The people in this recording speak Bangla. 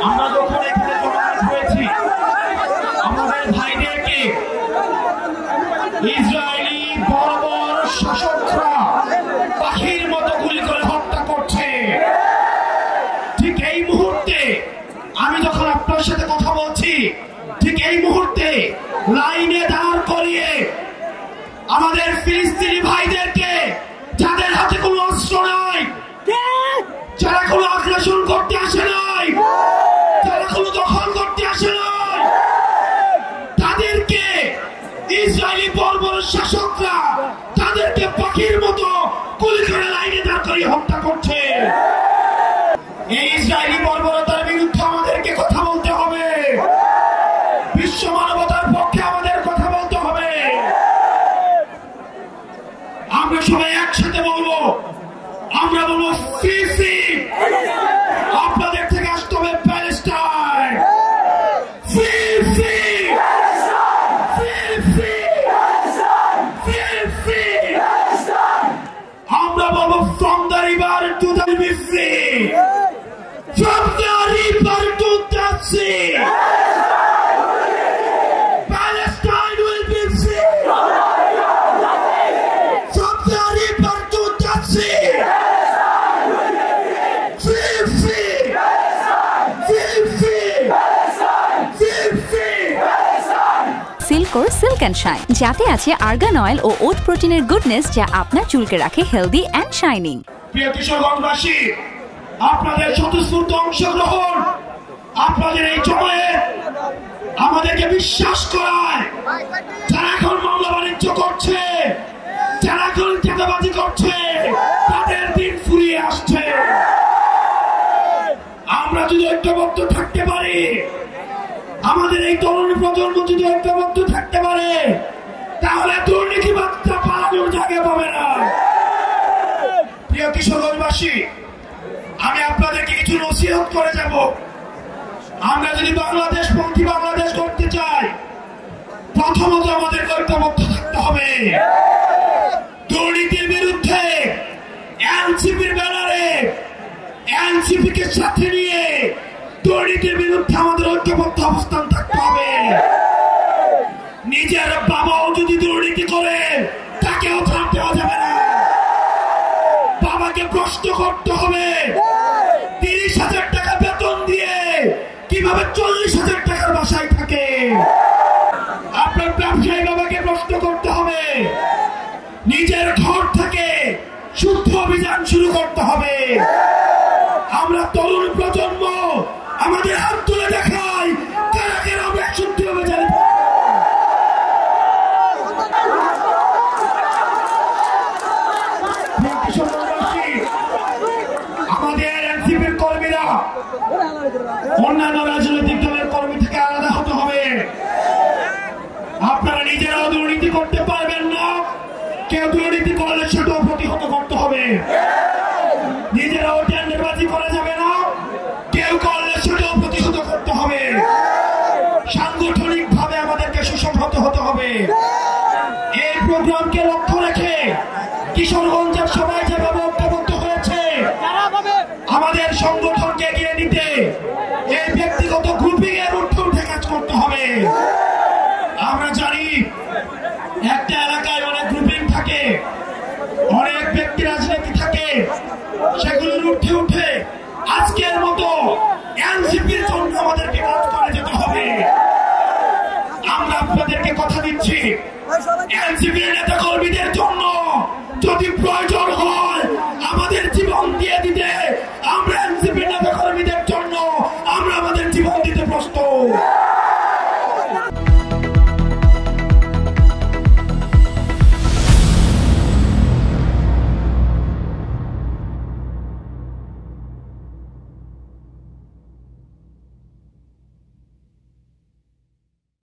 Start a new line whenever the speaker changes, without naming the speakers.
আমরা যখন এখানে জমায়েত হয়েছি আমাদের ভাইদেরকে ইসরায়েলি বর্বর শাসকরা পাখির মতো গুলি করে হত্যা করছে। ঠিক এই মুহূর্তে আমি যখন আপনার সাথে কথা বলছি, ঠিক এই মুহূর্তে লাইনে দাঁড় করিয়ে আমাদের ফিলিস্তিনি ভাইদেরকে, যাদের হাতে কোনো অস্ত্র নাই, যারা কোনো আগ্রাসন করতে আসে নাই, যারা কোনো দখল করতে আসে নাই, তাদেরকে ইসরায়েলি বর্বর শাসকরা তাদেরকে পাখির মতো গুলি করে লাইনে দাঁড় করিয়ে হত্যা করছে। এই ইসরায়েলি বর্বরতার বিরুদ্ধে আমাদেরকে কথা বলতে হবে, বিশ্ব মানবতার পক্ষে আমাদের কথা বলতে হবে। আমরা সবাই একসাথে বলবো, আমরা বলবো সিসি, আপনাদের থেকে আসতে হবে প্যালেস্টাইন, সিসি, সিসি, সিসি। আমরা বলবো from the river to the sea, from the river to the sea, Palestine will be free, from the river to the sea, free, free, free, free, free, free.
সিল্কোর সিল্ক অ্যান্ড শাইন, যাতে আছে আর্গান অয়েল ও ওট প্রোটিনের গুডনেস, যা আপনার চুলকে রাখে হেলদি অ্যান্ড শাইনিং।
প্রিয় কিশোরগঞ্জবাসী, আপনাদের স্বতঃস্ফূর্ত অংশগ্রহণ, আপনাদের এই জমায়েত আমাদেরকে বিশ্বাস করায়, যারা এখন মামলা বাণিজ্য করছে, যারা এখন চাঁদাবাজি করছে, তাদের দিন ফুরিয়ে আসছে। আমরা যদি ঐক্যবদ্ধ থাকতে পারি, আমাদের এই তরুণ প্রজন্ম যদি ঐক্যবদ্ধ থাকতে পারে, তাহলে দুর্নীতিবাদটা পালানোর জায়গা পাবে না। প্রিয় কিশোরগঞ্জবাসী, আমি আপনাদেরকে কিছু নসিহত করে যাব। আমরা যদি বাংলাদেশপন্থী বাংলাদেশ করতে চাই, প্রথমত আমাদের ঐক্যবদ্ধ থাকতে হবে। দুর্নীতির বিরুদ্ধে এনসিপির ব্যানারে, এনসিপিকে সাথে নিয়ে দুর্নীতির বিরুদ্ধে আমাদের ঐক্যবদ্ধ অবস্থান থাকতে হবে। নিজের বাবাও যদি দুর্নীতি করে, তাকেও ছাড় দেওয়া যাবে না। বাবাকে প্রশ্ন করতে হবে, 30,000 টাকা বেতন দিয়ে কিভাবে 40,000 টাকার বাসায় থাকে। আপনার ব্যবসায়ী বাবাকে প্রশ্ন করতে হবে, নিজের ঘর থেকে শুদ্ধ অভিযান শুরু করতে হবে। আমরা তরুণ প্রজন্ম আমাদের হাত তুলে দেখাই, কারা কারা আমরা শুদ্ধ অভিযানে আমাদের এনসিপির কর্মীরা অন্যান্য রাজনৈতিক দলের কর্মী থেকে আলাদা হতে হবে। আপনারা নিজেরাও দুর্নীতি করতে পারবেন না, কেউ দুর্নীতি করলে সেটাও প্রতিহত করতে হবে। নিজেরাও টেন্ডারবাজি করা যাবে না, কেউ করলে সেটাও প্রতিহত করতে হবে। সাংগঠনিক ভাবে আমাদেরকে সুসংহত হতে হবে। এই প্রোগ্রামকে লক্ষ্য রেখে কিশোরগঞ্জের সবাই যেভাবে ঐক্যবদ্ধ হয়েছে, আমাদের সংগঠনকে এগিয়ে নিতে এই ব্যক্তিগত গ্রুপিং এর ঊর্ধ্বে উঠে কাজ করতে হবে। আমরা জানি একটা এলাকায় অনেক গ্রুপিং থাকে, অনেক ব্যক্তি রাজনীতি থাকে, সেগুলোর ঊর্ধ্বে উঠে আজকের মতো এনসিপির জন্য আমাদেরকে কাজ করে যেতে হবে। আমরা আপনাদেরকে কথা দিচ্ছি, এনসিপির নেতা কর্মীদের জন্য